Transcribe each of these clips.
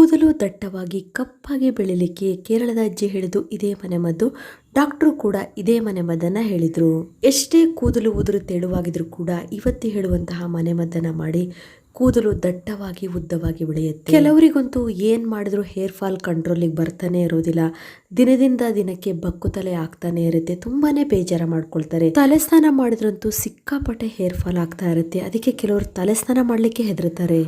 ಕೂದಲು ದಟ್ಟವಾಗಿ ಕಪ್ಪಾಗಿ ಬೆಳಿಲಿಕ್ಕೆ ಕೇರಳದ ಅಜ್ಜಿ ಹೇಳಿದ್ದು ಇದೇ ಮನೆಮದ್ದು. ಡಾಕ್ಟ್ರು ಕೂಡ ಇದೇ ಮನೆಮದ್ದನ್ನ ಹೇಳಿದ್ರು. ಎಷ್ಟೇ ಕೂದಲು ಉದುರು ತೆಳುವಾಗಿದ್ರು ಕೂಡ ಇವತ್ತಿ ಹೇಳುವಂತಹ ಮನೆಮದ್ದನ್ನ ಮಾಡಿ ಕೂದಲು ದಟ್ಟವಾಗಿ ಉದ್ದವಾಗಿ ಬೆಳೆಯುತ್ತೆ. ಕೆಲವರಿಗಂತೂ ಏನ್ ಮಾಡಿದ್ರು ಹೇರ್ ಫಾಲ್ ಕಂಟ್ರೋಲಿಗೆ ಬರ್ತಾನೆ ಇರೋದಿಲ್ಲ. ದಿನದಿಂದ ದಿನಕ್ಕೆ ಬಕ್ಕು ತಲೆ ಆಗ್ತಾನೆ ಇರುತ್ತೆ. ತುಂಬಾನೇ ಬೇಜಾರ ಮಾಡ್ಕೊಳ್ತಾರೆ. ತಲೆ ಸ್ನಾನ ಮಾಡಿದ್ರಂತೂ ಸಿಕ್ಕಾಪಟ್ಟೆ ಹೇರ್ ಫಾಲ್ ಆಗ್ತಾ ಇರುತ್ತೆ. ಅದಕ್ಕೆ ಕೆಲವರು ತಲೆ ಸ್ನಾನ ಮಾಡ್ಲಿಕ್ಕೆ ಹೆದರ್ತಾರೆ.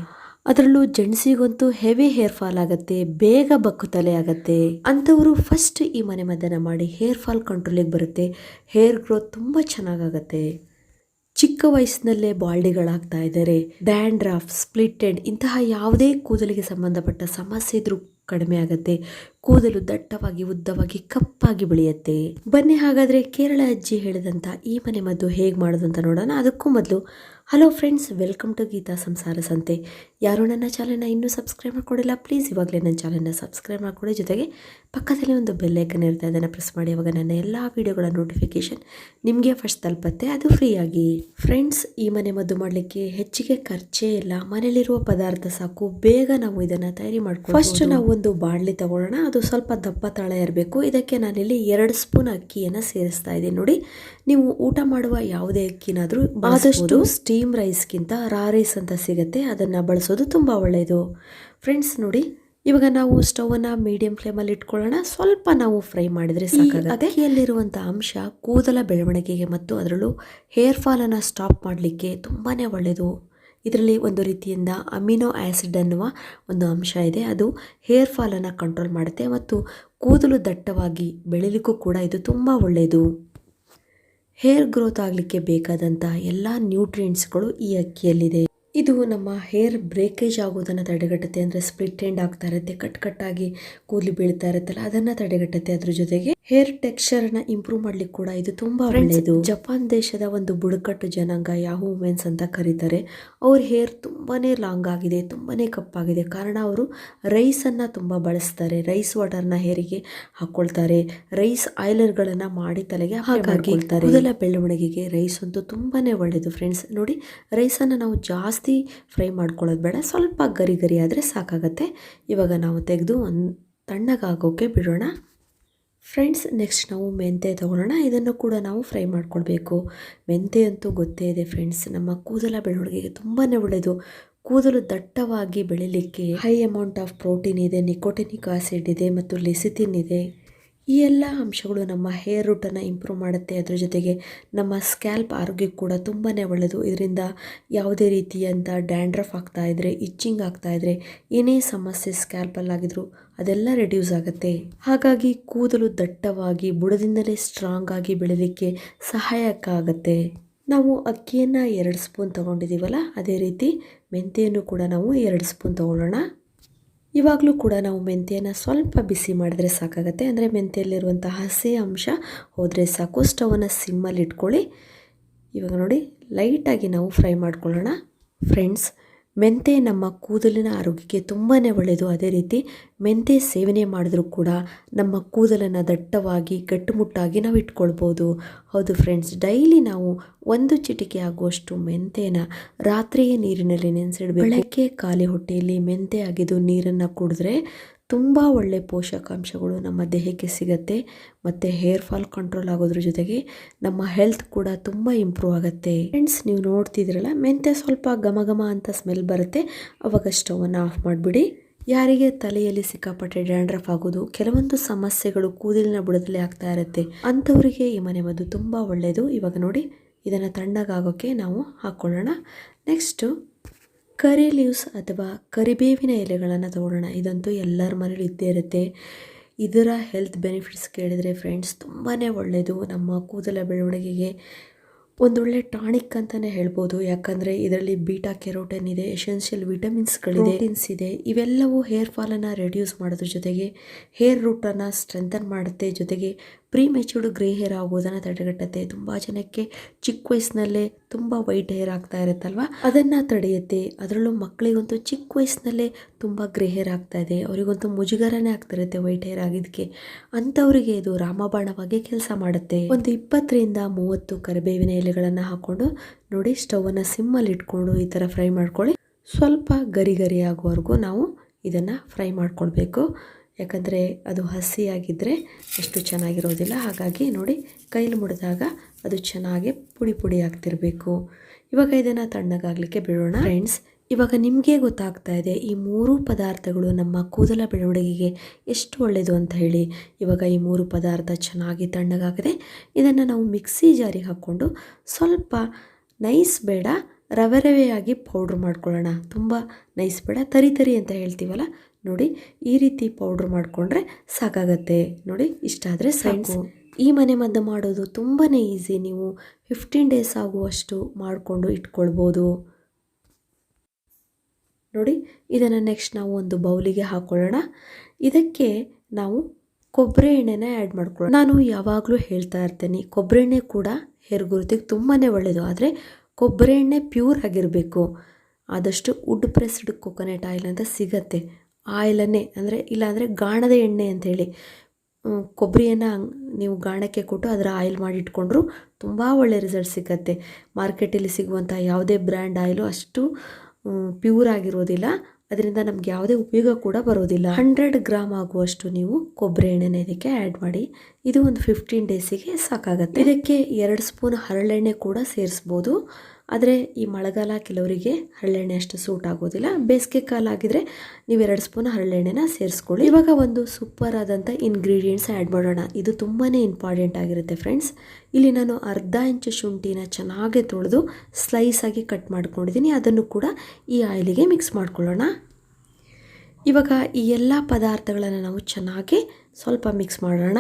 ಅದರಲ್ಲೂ ಜೆಂಟ್ಸಿಗಂತೂ ಹೆವಿ ಹೇರ್ ಫಾಲ್ ಆಗುತ್ತೆ, ಬೇಗ ಬಕ್ಕು ತಲೆ ಆಗತ್ತೆ. ಅಂಥವರು ಫಸ್ಟ್ ಈ ಮನೆಮದ್ದನ್ನ ಮಾಡಿ ಹೇರ್ ಫಾಲ್ ಕಂಟ್ರೋಲಿಗೆ ಬರುತ್ತೆ. ಹೇರ್ ಗ್ರೋತ್ ತುಂಬ ಚೆನ್ನಾಗಾಗತ್ತೆ. ಚಿಕ್ಕ ವಯಸ್ಸಿನಲ್ಲೇ ಬಾಲ್ಡಿಗಳಾಗ್ತಾ ಇದ್ದಾರೆ, ಡ್ಯಾಂಡ್ರಫ್, ಸ್ಪ್ಲಿಟ್ ಎಂಡ್ ಇಂತಹ ಯಾವುದೇ ಕೂದಲಿಗೆ ಸಂಬಂಧಪಟ್ಟ ಸಮಸ್ಯೆ ಇದ್ರೂ ಕಡಿಮೆ ಆಗುತ್ತೆ. ಕೂದಲು ದಟ್ಟವಾಗಿ ಉದ್ದವಾಗಿ ಕಪ್ಪಾಗಿ ಬೆಳೆಯುತ್ತೆ. ಬನ್ನಿ ಹಾಗಾದ್ರೆ ಕೇರಳ ಅಜ್ಜಿ ಹೇಳಿದಂತ ಈ ಮನೆಮದ್ದು ಹೇಗೆ ಮಾಡೋದು ಅಂತ ನೋಡೋಣ. ಅದಕ್ಕೂ ಮೊದಲು hello friends, welcome to Geetha Samsara Sante. ಯಾರು ನನ್ನ ಚಾನಲ್ನ ಇನ್ನೂ ಸಬ್ಸ್ಕ್ರೈಬ್ ಮಾಡ್ಕೊಂಡಿಲ್ಲ, ಪ್ಲೀಸ್ ಇವಾಗಲೇ ನನ್ನ ಚಾನಲ್ನ ಸಬ್ಸ್ಕ್ರೈಬ್ ಮಾಡ್ಕೊಳ್ಳಿ. ಜೊತೆಗೆ ಪಕ್ಕದಲ್ಲಿ ಒಂದು ಬೆಲ್ ಐಕನ್ ಇರುತ್ತೆ, ಅದನ್ನು ಪ್ರೆಸ್ ಮಾಡಿ. ಅವಾಗ ನನ್ನ ಎಲ್ಲ ವೀಡಿಯೋಗಳ ನೋಟಿಫಿಕೇಶನ್ ನಿಮಗೆ ಫಸ್ಟ್ ತಲುಪತ್ತೆ, ಅದು ಫ್ರೀಯಾಗಿ. ಫ್ರೆಂಡ್ಸ್, ಈ ಮನೆಮದ್ದು ಮಾಡಲಿಕ್ಕೆ ಹೆಚ್ಚಿಗೆ ಖರ್ಚೇ ಇಲ್ಲ. ಮನೇಲಿರುವ ಪದಾರ್ಥ ಸಾಕು, ಬೇಗ ನಾವು ಇದನ್ನು ತಯಾರಿ ಮಾಡ್ಕೊಳ್ಳಿ. ಫಸ್ಟ್ ನಾವು ಒಂದು ಬಾಣಲಿ ತಗೊಳ್ಳೋಣ. ಅದು ಸ್ವಲ್ಪ ದಪ್ಪ ತಳ ಇರಬೇಕು. ಇದಕ್ಕೆ ನಾನಿಲ್ಲಿ 2 ಸ್ಪೂನ್ ಅಕ್ಕಿಯನ್ನು ಸೇರಿಸ್ತಾ ಇದ್ದೀನಿ. ನೋಡಿ, ನೀವು ಊಟ ಮಾಡುವ ಯಾವುದೇ ಅಕ್ಕಿನಾದರೂ ಆದಷ್ಟು ಸ್ಟೀಮ್ ರೈಸ್ಗಿಂತ ರಾ ರೈಸ್ ಅಂತ ಸಿಗುತ್ತೆ, ಅದನ್ನು ಬಳಸೋದು ತುಂಬ ಒಳ್ಳೆಯದು. ಫ್ರೆಂಡ್ಸ್ ನೋಡಿ, ಇವಾಗ ನಾವು ಸ್ಟವನ್ನು ಮೀಡಿಯಂ ಫ್ಲೇಮಲ್ಲಿ ಇಟ್ಕೊಳ್ಳೋಣ. ಸ್ವಲ್ಪ ನಾವು ಫ್ರೈ ಮಾಡಿದರೆ ಸಾಕಾಗುತ್ತೆ. ಅಕ್ಕಿಯಲ್ಲಿರುವಂಥ ಅಂಶ ಕೂದಲ ಬೆಳವಣಿಗೆಗೆ ಮತ್ತು ಅದರಲ್ಲೂ ಹೇರ್ ಫಾಲನ್ನು ಸ್ಟಾಪ್ ಮಾಡಲಿಕ್ಕೆ ತುಂಬಾ ಒಳ್ಳೆಯದು. ಇದರಲ್ಲಿ ಒಂದು ರೀತಿಯಿಂದ ಅಮಿನೋ ಆ್ಯಸಿಡ್ ಅನ್ನುವ ಒಂದು ಅಂಶ ಇದೆ. ಅದು ಹೇರ್ ಫಾಲನ್ನು ಕಂಟ್ರೋಲ್ ಮಾಡುತ್ತೆ ಮತ್ತು ಕೂದಲು ದಟ್ಟವಾಗಿ ಬೆಳಿಲಿಕ್ಕೂ ಕೂಡ ಇದು ತುಂಬ ಒಳ್ಳೆಯದು. ಹೇರ್ ಗ್ರೋತ್ ಆಗಲಿಕ್ಕೆ ಬೇಕಾದಂಥ ಎಲ್ಲ ನ್ಯೂಟ್ರಿಯೆಂಟ್ಸ್ಗಳು ಈ ಅಕ್ಕಿಯಲ್ಲಿದೆ. ಇದು ನಮ್ಮ ಹೇರ್ ಬ್ರೇಕೇಜ್ ಆಗೋದನ್ನು ತಡೆಗಟ್ಟುತ್ತೆ. ಅಂದರೆ ಸ್ಪ್ಲಿಟ್ ಎಂಡ್ ಆಗ್ತಾ ಇರುತ್ತೆ, ಕಟ್ಟಾಗಿ ಕೂದಲು ಬೀಳ್ತಾ ಇರುತ್ತಲ್ಲ, ಅದನ್ನು ತಡೆಗಟ್ಟುತ್ತೆ. ಅದ್ರ ಜೊತೆಗೆ ಹೇರ್ ಟೆಕ್ಸ್ಚರ್ನ ಇಂಪ್ರೂವ್ ಮಾಡ್ಲಿಕ್ಕೆ ಕೂಡ ಇದು ತುಂಬಾ ಒಳ್ಳೆಯದು. ಜಪಾನ್ ದೇಶದ ಒಂದು ಬುಡಕಟ್ಟು ಜನಾಂಗ ಯಾಹೂ ವುಮೆನ್ಸ್ ಅಂತ ಕರೀತಾರೆ. ಅವ್ರ ಹೇರ್ ತುಂಬಾನೇ ಲಾಂಗ್ ಆಗಿದೆ, ತುಂಬಾನೇ ಕಪ್ಪಾಗಿದೆ. ಕಾರಣ ಅವರು ರೈಸನ್ನು ತುಂಬ ಬಳಸ್ತಾರೆ. ರೈಸ್ ವಾಟರ್ನ ಹೇರಿಗೆ ಹಾಕೊಳ್ತಾರೆ, ರೈಸ್ ಆಯಿಲರ್ಗಳನ್ನು ಮಾಡಿ ತಲೆಗೆ ಹಾಕೊಳ್ತಾರೆ. ಕೂದಲ ಬೆಳವಣಿಗೆಗೆ ರೈಸ್ ಅಂತೂ ತುಂಬಾನೇ ಒಳ್ಳೆಯದು. ಫ್ರೆಂಡ್ಸ್ ನೋಡಿ, ರೈಸನ್ನು ನಾವು ಜಾಸ್ತಿ ಫ್ರೈ ಮಾಡ್ಕೊಳ್ಳೋದು ಬೇಡ, ಸ್ವಲ್ಪ ಗರಿ ಗರಿ ಆದರೆ ಸಾಕಾಗತ್ತೆ. ಇವಾಗ ನಾವು ತೆಗೆದು ಒಂದು ತಣ್ಣಗಾಗೋಕೆ ಬಿಡೋಣ. ಫ್ರೆಂಡ್ಸ್, ನೆಕ್ಸ್ಟ್ ನಾವು ಮೆಂತೆ ತಗೊಳ್ಳೋಣ. ಇದನ್ನು ಕೂಡ ನಾವು ಫ್ರೈ ಮಾಡ್ಕೊಳ್ಬೇಕು. ಮೆಂತೆ ಅಂತೂ ಗೊತ್ತೇ ಇದೆ ಫ್ರೆಂಡ್ಸ್, ನಮ್ಮ ಕೂದಲ ಬೆಳವಣಿಗೆಗೆ ತುಂಬಾ ಒಳ್ಳೆಯದು. ಕೂದಲು ದಟ್ಟವಾಗಿ ಬೆಳಿಲಿಕ್ಕೆ ಹೈ ಅಮೌಂಟ್ ಆಫ್ ಪ್ರೋಟೀನ್ ಇದೆ, ನಿಕೋಟಿನಿಕ್ ಆಸಿಡ್ ಇದೆ ಮತ್ತು ಲೆಸಿಥಿನ್ ಇದೆ. ಈ ಎಲ್ಲ ಅಂಶಗಳು ನಮ್ಮ ಹೇರ್ ರೂಟನ್ನು ಇಂಪ್ರೂವ್ ಮಾಡುತ್ತೆ. ಅದರ ಜೊತೆಗೆ ನಮ್ಮ ಸ್ಕ್ಯಾಲ್ಪ್ ಆರೋಗ್ಯಕ್ಕೆ ಕೂಡ ತುಂಬಾ ಒಳ್ಳೆಯದು. ಇದರಿಂದ ಯಾವುದೇ ರೀತಿಯಂಥ ಡ್ಯಾಂಡ್ರಫ್ ಆಗ್ತಾ ಇದ್ರೆ, ಇಚ್ಚಿಂಗ್ ಆಗ್ತಾ ಇದ್ರೆ, ಏನೇ ಸಮಸ್ಯೆ ಸ್ಕ್ಯಾಲ್ಪಲ್ಲಾಗಿದ್ರು ಅದೆಲ್ಲ ರೆಡ್ಯೂಸ್ ಆಗುತ್ತೆ. ಹಾಗಾಗಿ ಕೂದಲು ದಟ್ಟವಾಗಿ ಬುಡದಿಂದಲೇ ಸ್ಟ್ರಾಂಗ್ ಆಗಿ ಬೆಳಲಿಕ್ಕೆ ಸಹಾಯಕ ಆಗುತ್ತೆ. ನಾವು ಅಕ್ಕಿಯನ್ನು 2 ಸ್ಪೂನ್ ತೊಗೊಂಡಿದ್ದೀವಲ್ಲ, ಅದೇ ರೀತಿ ಮೆಂತೆಯನ್ನು ಕೂಡ ನಾವು 2 ಸ್ಪೂನ್ ತೊಗೊಳ್ಳೋಣ. ಇವಾಗಲೂ ಕೂಡ ನಾವು ಮೆಂತೆಯನ್ನು ಸ್ವಲ್ಪ ಬಿಸಿ ಮಾಡಿದ್ರೆ ಸಾಕಾಗುತ್ತೆ. ಅಂದರೆ ಮೆಂತೆಯಲ್ಲಿರುವಂಥ ಹಸಿ ಅಂಶ ಹೋದರೆ ಸಾಕು. ಸ್ಟವನ್ನು ಸಿಮ್ಮಲ್ಲಿ ಇಟ್ಕೊಳ್ಳಿ. ಇವಾಗ ನೋಡಿ, ಲೈಟಾಗಿ ನಾವು ಫ್ರೈ ಮಾಡ್ಕೊಳ್ಳೋಣ. ಫ್ರೆಂಡ್ಸ್, ಮೆಂತೆ ನಮ್ಮ ಕೂದಲಿನ ಆರೋಗ್ಯಕ್ಕೆ ತುಂಬಾ ಒಳ್ಳೆಯದು. ಅದೇ ರೀತಿ ಮೆಂತೆ ಸೇವನೆ ಮಾಡಿದ್ರೂ ಕೂಡ ನಮ್ಮ ಕೂದಲನ್ನು ದಟ್ಟವಾಗಿ ಗಟ್ಟುಮುಟ್ಟಾಗಿ ನಾವು ಇಟ್ಕೊಳ್ಬೋದು. ಹೌದು ಫ್ರೆಂಡ್ಸ್, ಡೈಲಿ ನಾವು 1 ಚಿಟಿಕೆ ಆಗುವಷ್ಟು ಮೆಂತೆನ ರಾತ್ರಿಯೇ ನೀರಿನಲ್ಲಿ ನೆನೆಸಿಡಬೇಕು. ಬೆಳಗ್ಗೆ ಖಾಲಿ ಹೊಟ್ಟೆಯಲ್ಲಿ ಮೆಂತೆ ಅಗೆದು ನೀರನ್ನು ಕುಡಿದ್ರೆ ತುಂಬ ಒಳ್ಳೆ ಪೋಷಕಾಂಶಗಳು ನಮ್ಮ ದೇಹಕ್ಕೆ ಸಿಗುತ್ತೆ. ಮತ್ತು ಹೇರ್ ಫಾಲ್ ಕಂಟ್ರೋಲ್ ಆಗೋದ್ರ ಜೊತೆಗೆ ನಮ್ಮ ಹೆಲ್ತ್ ಕೂಡ ತುಂಬ ಇಂಪ್ರೂವ್ ಆಗುತ್ತೆ. ಫ್ರೆಂಡ್ಸ್, ನೀವು ನೋಡ್ತಿದ್ದೀರಲ್ಲ, ಮೆಂತೆ ಸ್ವಲ್ಪ ಘಮ ಘಮ ಅಂತ ಸ್ಮೆಲ್ ಬರುತ್ತೆ. ಅವಾಗ ಸ್ಟವನ್ನು ಆಫ್ ಮಾಡಿಬಿಡಿ. ಯಾರಿಗೆ ತಲೆಯಲ್ಲಿ ಸಿಕ್ಕಾಪಟ್ಟೆ ಡ್ಯಾಂಡ್ರಫ್ ಆಗೋದು, ಕೆಲವೊಂದು ಸಮಸ್ಯೆಗಳು ಕೂದಲಿನ ಬುಡದಲ್ಲಿ ಆಗ್ತಾ ಇರುತ್ತೆ, ಅಂಥವರಿಗೆ ಈ ಮನೆಮದ್ದು ತುಂಬ ಒಳ್ಳೆಯದು. ಇವಾಗ ನೋಡಿ, ಇದನ್ನು ತಣ್ಣಗಾಗೋಕ್ಕೆ ನಾವು ಹಾಕ್ಕೊಳ್ಳೋಣ. ನೆಕ್ಸ್ಟು ಕರಿ ಲೀವ್ಸ್ ಅಥವಾ ಕರಿಬೇವಿನ ಎಲೆಗಳನ್ನು ತಗೊಳ್ಳೋಣ. ಇದಂತೂ ಎಲ್ಲರ ಮನೇಲಿ ಇದ್ದೇ ಇರುತ್ತೆ. ಇದರ ಹೆಲ್ತ್ ಬೆನಿಫಿಟ್ಸ್ ಕೇಳಿದರೆ ಫ್ರೆಂಡ್ಸ್ ತುಂಬಾ ಒಳ್ಳೆಯದು. ನಮ್ಮ ಕೂದಲ ಬೆಳವಣಿಗೆಗೆ ಒಂದೊಳ್ಳೆ ಟಾನಿಕ್ ಅಂತಲೇ ಹೇಳ್ಬೋದು. ಯಾಕಂದರೆ ಇದರಲ್ಲಿ ಬೀಟಾ ಕೆರೋಟಿನ್ ಇದೆ, ಎಸೆನ್ಷಿಯಲ್ ವಿಟಮಿನ್ಸ್ಗಳಿದೆ, ಪ್ರೋಟೀನ್ಸ್ ಇದೆ. ಇವೆಲ್ಲವೂ ಹೇರ್ ಫಾಲನ್ನು ರೆಡ್ಯೂಸ್ ಮಾಡೋದ್ರ ಜೊತೆಗೆ ಹೇರ್ ರೂಟನ್ನು ಸ್ಟ್ರೆಂಥನ್ ಮಾಡುತ್ತೆ. ಜೊತೆಗೆ ಪ್ರೀ ಮೆಚೂರ್ಡ್ ಗ್ರೇ ಹೇರ್ ಆಗೋದನ್ನು ತಡೆಗಟ್ಟುತ್ತೆ. ತುಂಬ ಜನಕ್ಕೆ ಚಿಕ್ಕ ವಯಸ್ಸಿನಲ್ಲೇ ತುಂಬ ವೈಟ್ ಹೇರ್ ಆಗ್ತಾ ಇರುತ್ತಲ್ವ, ಅದನ್ನು ತಡೆಯುತ್ತೆ. ಅದರಲ್ಲೂ ಮಕ್ಕಳಿಗಂತೂ ಚಿಕ್ಕ ವಯಸ್ಸಿನಲ್ಲೇ ತುಂಬ ಗ್ರೇ ಹೇರ್ ಆಗ್ತಾ ಇದೆ, ಅವರಿಗಂತೂ ಮುಜುಗರನೇ ಆಗ್ತಿರುತ್ತೆ ವೈಟ್ ಹೇರ್ ಆಗಿದ್ದಕ್ಕೆ. ಅಂಥವರಿಗೆ ಇದು ರಾಮಬಾಣವಾಗಿ ಕೆಲಸ ಮಾಡುತ್ತೆ. ಒಂದು 20 ರಿಂದ 30 ಕರಿಬೇವಿನ ಎಲೆಗಳನ್ನು ಹಾಕ್ಕೊಂಡು ನೋಡಿ, ಸ್ಟವನ್ನು ಸಿಮ್ಮಲ್ಲಿ ಇಟ್ಕೊಂಡು ಈ ಥರ ಫ್ರೈ ಮಾಡ್ಕೊಳ್ಳಿ. ಸ್ವಲ್ಪ ಗರಿ ಗರಿ ಆಗುವವರೆಗೂ ನಾವು ಇದನ್ನು ಫ್ರೈ ಮಾಡ್ಕೊಳ್ಬೇಕು. ಯಾಕಂದರೆ ಅದು ಹಸಿಯಾಗಿದ್ದರೆ ಅಷ್ಟು ಚೆನ್ನಾಗಿರೋದಿಲ್ಲ. ಹಾಗಾಗಿ ನೋಡಿ, ಕೈಲಿ ಮುಡಿದಾಗ ಅದು ಚೆನ್ನಾಗಿ ಪುಡಿ ಪುಡಿ ಆಗ್ತಿರಬೇಕು. ಇವಾಗ ಇದನ್ನು ತಣ್ಣಗಾಗಲಿಕ್ಕೆ ಬಿಡೋಣ ಫ್ರೆಂಡ್ಸ್. ಇವಾಗ ನಿಮಗೆ ಗೊತ್ತಾಗ್ತಾ ಇದೆ ಈ 3 ಪದಾರ್ಥಗಳು ನಮ್ಮ ಕೂದಲ ಬೆಳವಣಿಗೆಗೆ ಎಷ್ಟು ಒಳ್ಳೆಯದು ಅಂತ ಹೇಳಿ. ಇವಾಗ ಈ 3 ಪದಾರ್ಥ ಚೆನ್ನಾಗಿ ತಣ್ಣಗಾಗಿದೆ. ಇದನ್ನು ನಾವು ಮಿಕ್ಸಿ ಜಾರಿಗೆ ಹಾಕ್ಕೊಂಡು ಸ್ವಲ್ಪ ನೈಸ್ ಬೇಡ, ರವೆ ರವೆಯಾಗಿ ಪೌಡ್ರ್ ಮಾಡ್ಕೊಳ್ಳೋಣ. ತುಂಬ ನೈಸ್ ಬೇಡ, ತರಿ ತರಿ ಅಂತ ಹೇಳ್ತೀವಲ್ಲ, ನೋಡಿ ಈ ರೀತಿ ಪೌಡ್ರ್ ಮಾಡಿಕೊಂಡ್ರೆ ಸಾಕಾಗತ್ತೆ. ನೋಡಿ, ಇಷ್ಟ ಆದರೆ ಸಾಕು. ಈ ಮನೆಮದ್ದು ಮಾಡೋದು ತುಂಬಾ ಈಸಿ. ನೀವು 15 ಡೇಸ್ ಆಗುವಷ್ಟು ಮಾಡಿಕೊಂಡು ಇಟ್ಕೊಳ್ಬೋದು. ನೋಡಿ, ಇದನ್ನು ನೆಕ್ಸ್ಟ್ ನಾವು ಒಂದು ಬೌಲಿಗೆ ಹಾಕ್ಕೊಳ್ಳೋಣ. ಇದಕ್ಕೆ ನಾವು ಕೊಬ್ಬರಿ ಎಣ್ಣೆನ ಆ್ಯಡ್ ಮಾಡ್ಕೊಳ್ಳೋಣ. ನಾನು ಯಾವಾಗಲೂ ಹೇಳ್ತಾ ಇರ್ತೀನಿ, ಕೊಬ್ಬರಿ ಎಣ್ಣೆ ಕೂಡ ಹೇರ್ ಗ್ರೋತಿಗೆ ತುಂಬಾ ಒಳ್ಳೆಯದು. ಆದರೆ ಕೊಬ್ಬರಿ ಎಣ್ಣೆ ಪ್ಯೂರ್ ಆಗಿರಬೇಕು. ಆದಷ್ಟು ವುಡ್ ಪ್ರೆಸ್ಡ್ ಕೊಕೊನಟ್ ಆಯಿಲ್ ಅಂತ ಸಿಗತ್ತೆ. ಆಯಿಲನ್ನೇ, ಅಂದರೆ ಇಲ್ಲಾಂದರೆ ಗಾಣದ ಎಣ್ಣೆ ಅಂಥೇಳಿ, ಕೊಬ್ಬರಿಯನ್ನು ನೀವು ಗಾಣಕ್ಕೆ ಕೊಟ್ಟು ಅದರ ಆಯಿಲ್ ಮಾಡಿ ಇಟ್ಕೊಂಡ್ರು ತುಂಬ ಒಳ್ಳೆಯ ರಿಸಲ್ಟ್ ಸಿಗತ್ತೆ. ಮಾರ್ಕೆಟಲ್ಲಿ ಸಿಗುವಂಥ ಯಾವುದೇ ಬ್ರ್ಯಾಂಡ್ ಆಯಿಲು ಅಷ್ಟು ಪ್ಯೂರ್ ಆಗಿರೋದಿಲ್ಲ. ಅದರಿಂದ ನಮ್ಗೆ ಯಾವುದೇ ಉಪಯೋಗ ಕೂಡ ಬರೋದಿಲ್ಲ. 100 ಗ್ರಾಮ್ ಆಗುವಷ್ಟು ನೀವು ಕೊಬ್ಬರಿ ಎಣ್ಣೆನ ಇದಕ್ಕೆ ಆ್ಯಡ್ ಮಾಡಿ. ಇದು ಒಂದು 15 ಡೇಸಿಗೆ ಸಾಕಾಗತ್ತೆ. ಇದಕ್ಕೆ 2 ಸ್ಪೂನ್ ಹರಳೆಣ್ಣೆ ಕೂಡ ಸೇರಿಸ್ಬೋದು. ಆದರೆ ಈ ಮಳೆಗಾಲ ಕೆಲವರಿಗೆ ಹರಳೆಣ್ಣೆ ಅಷ್ಟು ಸೂಟ್ ಆಗೋದಿಲ್ಲ. ಬೇಸಿಗೆ ಕಾಲ ಆಗಿದ್ರೆ ನೀವು 2 ಸ್ಪೂನ್ ಹರಳೆಣ್ಣೆನ ಸೇರಿಸ್ಕೊಳ್ಳಿ. ಇವಾಗ ಒಂದು ಸೂಪರ್ ಆದಂಥ ಇಂಗ್ರೀಡಿಯೆಂಟ್ಸ್ ಆ್ಯಡ್ ಮಾಡೋಣ. ಇದು ತುಂಬಾ ಇಂಪಾರ್ಟೆಂಟ್ ಆಗಿರುತ್ತೆ ಫ್ರೆಂಡ್ಸ್. ಇಲ್ಲಿ ನಾನು ಅರ್ಧ ಇಂಚು ಶುಂಠಿನ ಚೆನ್ನಾಗಿ ತೊಳೆದು ಸ್ಲೈಸ್ ಆಗಿ ಕಟ್ ಮಾಡ್ಕೊಂಡಿದ್ದೀನಿ. ಅದನ್ನು ಕೂಡ ಈ ಆಯಿಲಿಗೆ ಮಿಕ್ಸ್ ಮಾಡ್ಕೊಳ್ಳೋಣ. ಇವಾಗ ಈ ಎಲ್ಲ ಪದಾರ್ಥಗಳನ್ನು ನಾವು ಚೆನ್ನಾಗಿ ಸ್ವಲ್ಪ ಮಿಕ್ಸ್ ಮಾಡೋಣ.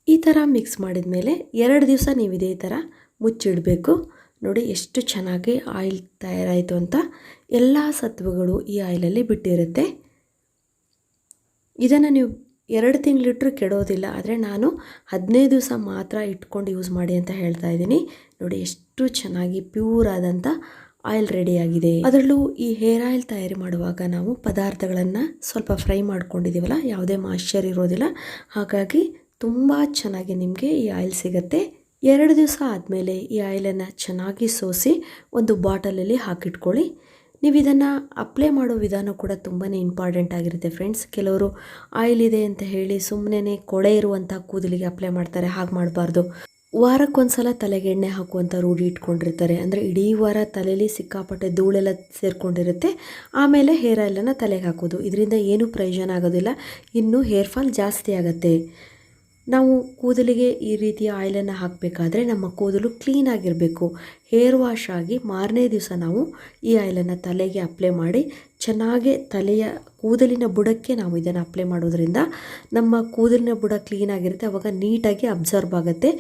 ಈ ಥರ ಮಿಕ್ಸ್ ಮಾಡಿದ ಮೇಲೆ 2 ದಿವಸ ನೀವು ಇದೇ ಥರ ಮುಚ್ಚಿಡಬೇಕು. ನೋಡಿ ಎಷ್ಟು ಚೆನ್ನಾಗಿ ಆಯಿಲ್ ತಯಾರಾಯಿತು ಅಂತ. ಎಲ್ಲ ಸತ್ವಗಳು ಈ ಆಯಿಲಲ್ಲಿ ಬಿಟ್ಟಿರುತ್ತೆ. ಇದನ್ನು ನೀವು 2 ತಿಂಗಳಿಟ್ಟರೂ ಕೆಡೋದಿಲ್ಲ. ಆದರೆ ನಾನು 15 ದಿವಸ ಮಾತ್ರ ಇಟ್ಕೊಂಡು ಯೂಸ್ ಮಾಡಿ ಅಂತ ಹೇಳ್ತಾ ಇದ್ದೀನಿ. ನೋಡಿ ಎಷ್ಟು ಚೆನ್ನಾಗಿ ಪ್ಯೂರ್ ಆದಂಥ ಆಯಿಲ್ ರೆಡಿಯಾಗಿದೆ. ಅದರಲ್ಲೂ ಈ ಹೇರ್ ಆಯಿಲ್ ತಯಾರಿ ಮಾಡುವಾಗ ನಾವು ಪದಾರ್ಥಗಳನ್ನು ಸ್ವಲ್ಪ ಫ್ರೈ ಮಾಡ್ಕೊಂಡಿದ್ದೀವಲ್ಲ, ಯಾವುದೇ ಮಾಯ್ಶ್ಚರ್ ಇರೋದಿಲ್ಲ. ಹಾಗಾಗಿ ತುಂಬ ಚೆನ್ನಾಗಿ ನಿಮಗೆ ಈ ಆಯಿಲ್ ಸಿಗುತ್ತೆ. 2 ದಿವಸ ಆದಮೇಲೆ ಈ ಆಯಿಲನ್ನು ಚೆನ್ನಾಗಿ ಸೋಸಿ ಒಂದು ಬಾಟಲಲ್ಲಿ ಹಾಕಿಟ್ಕೊಳ್ಳಿ. ನೀವು ಇದನ್ನು ಅಪ್ಲೈ ಮಾಡೋ ವಿಧಾನ ಕೂಡ ತುಂಬಾ ಇಂಪಾರ್ಟೆಂಟ್ ಆಗಿರುತ್ತೆ ಫ್ರೆಂಡ್ಸ್. ಕೆಲವರು ಆಯಿಲ್ ಇದೆ ಅಂತ ಹೇಳಿ ಸುಮ್ಮನೆ ಕೊಳೆ ಇರುವಂಥ ಕೂದಲಿಗೆ ಅಪ್ಲೈ ಮಾಡ್ತಾರೆ. ಹಾಗೆ ಮಾಡಬಾರ್ದು. ವಾರಕ್ಕೊಂದ್ಸಲ ತಲೆಗೆ ಎಣ್ಣೆ ಹಾಕುವಂಥ ರೂಢಿ ಇಟ್ಕೊಂಡಿರ್ತಾರೆ. ಅಂದರೆ ಇಡೀ ವಾರ ತಲೆಯಲ್ಲಿ ಸಿಕ್ಕಾಪಟ್ಟೆ ಧೂಳೆಲ್ಲ ಸೇರಿಕೊಂಡಿರುತ್ತೆ. ಆಮೇಲೆ ಹೇರ್ ಆಯಿಲನ್ನು ತಲೆಗೆ ಹಾಕೋದು, ಇದರಿಂದ ಏನೂ ಪ್ರಯೋಜನ ಆಗೋದಿಲ್ಲ. ಇನ್ನು ಹೇರ್ ಫಾಲ್ ಜಾಸ್ತಿ ಆಗುತ್ತೆ. ನಾವು ಕೂದಲಿಗೆ ಈ ರೀತಿಯ ಆಯಿಲನ್ನು ಹಾಕಬೇಕಾದ್ರೆ ನಮ್ಮ ಕೂದಲು ಕ್ಲೀನಾಗಿರಬೇಕು. ಹೇರ್ ವಾಶ್ ಆಗಿ ಮಾರನೇ ದಿವಸ ನಾವು ಈ ಆಯಿಲನ್ನು ತಲೆಗೆ ಅಪ್ಲೈ ಮಾಡಿ ಚೆನ್ನಾಗಿ ತಲೆಯ ಕೂದಲಿನ ಬುಡಕ್ಕೆ ನಾವು ಇದನ್ನು ಅಪ್ಲೈ ಮಾಡೋದ್ರಿಂದ ನಮ್ಮ ಕೂದಲಿನ ಬುಡ ಕ್ಲೀನಾಗಿರುತ್ತೆ. ಆವಾಗ ನೀಟಾಗಿ ಅಬ್ಸರ್ವ್ ಆಗುತ್ತೆ.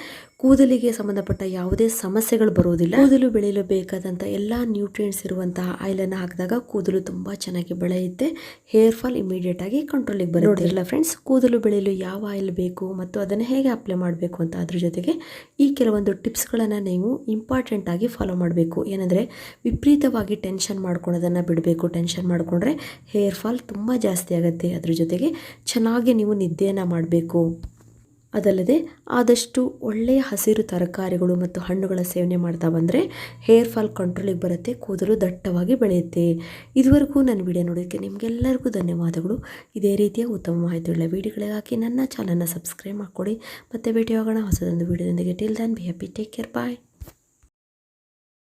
ಕೂದಲಿಗೆ ಸಂಬಂಧಪಟ್ಟ ಯಾವುದೇ ಸಮಸ್ಯೆಗಳು ಬರೋದಿಲ್ಲ. ಕೂದಲು ಬೆಳೆಯಲು ಬೇಕಾದಂಥ ಎಲ್ಲ ನ್ಯೂಟ್ರಿಯೆಂಟ್ಸ್ ಇರುವಂತಹ ಆಯಿಲನ್ನು ಹಾಕಿದಾಗ ಕೂದಲು ತುಂಬ ಚೆನ್ನಾಗಿ ಬೆಳೆಯುತ್ತೆ. ಹೇರ್ ಫಾಲ್ ಇಮಿಡಿಯೇಟಾಗಿ ಕಂಟ್ರೋಲಿಗೆ ಬರುತ್ತೆ. ನೋಡಿರಲ್ಲ ಫ್ರೆಂಡ್ಸ್, ಕೂದಲು ಬೆಳೆಯಲು ಯಾವ ಆಯಿಲ್ ಬೇಕು ಮತ್ತು ಅದನ್ನು ಹೇಗೆ ಅಪ್ಲೈ ಮಾಡಬೇಕು ಅಂತ. ಅದ್ರ ಜೊತೆಗೆ ಈ ಕೆಲವೊಂದು ಟಿಪ್ಸ್ಗಳನ್ನು ನೀವು ಇಂಪಾರ್ಟೆಂಟ್ ಆಗಿ ಫಾಲೋ ಮಾಡಬೇಕು. ಏನಂದರೆ ವಿಪರೀತವಾಗಿ ಟೆನ್ಷನ್ ಮಾಡ್ಕೊಳ್ಳೋದನ್ನು ಬಿಡಬೇಕು. ಟೆನ್ಷನ್ ಮಾಡಿಕೊಂಡ್ರೆ ಹೇರ್ ಫಾಲ್ ತುಂಬ ಜಾಸ್ತಿ ಆಗುತ್ತೆ. ಅದ್ರ ಜೊತೆಗೆ ಚೆನ್ನಾಗಿ ನೀವು ನಿದ್ದೆಯನ್ನು ಮಾಡಬೇಕು. ಅದಲ್ಲದೆ ಆದಷ್ಟು ಒಳ್ಳೆಯ ಹಸಿರು ತರಕಾರಿಗಳು ಮತ್ತು ಹಣ್ಣುಗಳ ಸೇವನೆ ಮಾಡ್ತಾ ಬಂದರೆ ಹೇರ್ ಫಾಲ್ ಕಂಟ್ರೋಲಿಗೆ ಬರುತ್ತೆ. ಕೂದಲು ದಟ್ಟವಾಗಿ ಬೆಳೆಯುತ್ತೆ. ಇದುವರೆಗೂ ನನ್ನ ವಿಡಿಯೋ ನೋಡೋದಕ್ಕೆ ನಿಮಗೆಲ್ಲರಿಗೂ ಧನ್ಯವಾದಗಳು. ಇದೇ ರೀತಿಯ ಉತ್ತಮ ಮಾಹಿತಿಯುಳ್ಳ ವಿಡಿಯೋಗಳಿಗಾಗಿ ನನ್ನ ಚಾನಲ್ನ ಸಬ್ಸ್ಕ್ರೈಬ್ ಮಾಡಿಕೊಡಿ. ಮತ್ತೆ ಭೇಟಿಯಾಗೋಣ ಹೊಸದೊಂದು ವಿಡಿಯೋದೊಂದಿಗೆ. Till then be happy, take care, bye.